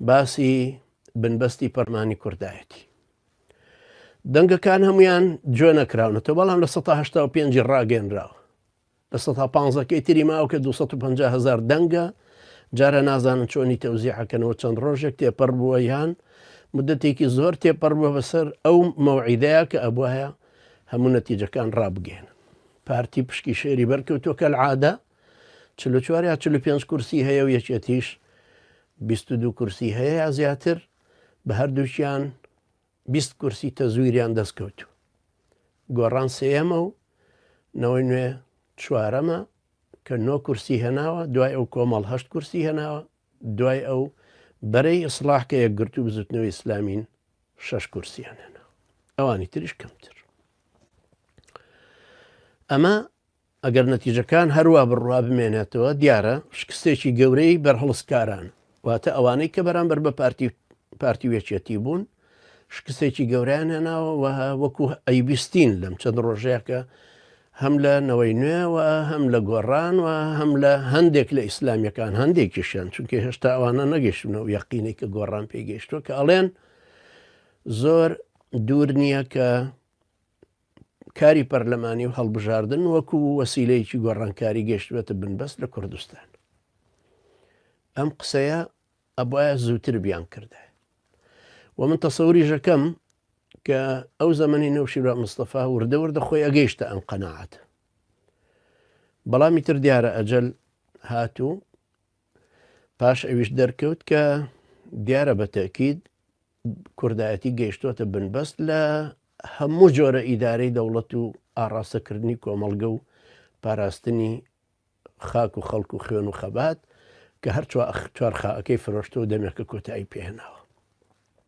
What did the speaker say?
باسی بنبەستی پەرمانی کوردایەتی. دەنگەکان هەمویان گوێ نەکراونەتەوە، بەڵام لە 1985 ڕاگەێنراوە. لە 1950 تری ماوە کە 250,000 دەنگە، جارە نازانن چۆنی تەوزیعەکەنەوە، چەند ڕۆژێک تێپەڕ بووە یان مدەتێکی زۆر تێپەڕ بووە بەسەر ئەو مەوعیدەیە کە ئەبوایە هەموو نەتیجەکان ڕابگەێنن. پارتی پشکی شێری بەرکەوتووە کە العادە 44 یا 45 کورسی هەیە و یەکێتیش 22 کورسی هەیە یا زیاتر، بە هەردووچیان 20 کورسی تەزویریان دەستکەوتووە. گۆڕان سێەمە و نەوەی نوێ چوارەمە کە 9 کورسی هێناوە، دوای ئەو کۆمەڵ 8 کورسی هێناوە، دوای ئەو بەرەی ئیسلاح کە یەکگرتوو بزوتنەوەی ئیسلامین 6 کورسیان هێناوە، ئەوانی تریش کەمتر. ئەمە ئەگەر نەتیجەکان هەروە بڕوا بمێنێتەوە، دیارە شکستێکی گەورەی بەرهەڵسکاران، واتە ئەوانەی کە بەرامبەر بە پارتی وێچێتی بوون شکستێکی گەوریان هێناوە و وەکو ئەیبیستین لەم چەند ڕۆژەیەکە هەم لە نەوەی نوێوە، هەم لە گۆڕان و هەم لە هەندێک لە ئیسلامیەکان، هەندێکیشیان، چونکە هێشتا ئەوانە نەگەیشتنەوە یەقینەی کە گۆڕان پێگەیشتووە، کە ئەڵێن زۆر دوور نییە کە کاری پەرلەمانی و هەڵبژاردن وەکو وەسیلەیەکی گۆڕانکاری گەیشتوێتە بنبەست لە کوردستان. ئەم قسەیە ئەبایە زووتر بیان کردە. و من تەسەوری ژەکەم کە ئەو زەمەنی نەوشیرا مستەفا وردە وردە خۆی ئەگەیشتە ئەم قەناعەت. بەڵامی تر دیارە ئەجەل هاتوو، پاش ئەویش دەرکەوت کە دیارە بە تەکید کوردایەتی گەیشتوتە بنبەست لە هەموو جۆرە ئیدارەی دەوڵەت و ئاڕاستەکردنی کۆمەڵگە و پاراستنی خاک و خەڵک و خوێن و خەبات کە هەر چوار خاکەی فرۆشتە و دەمێکە کۆتایی پێهێناوە.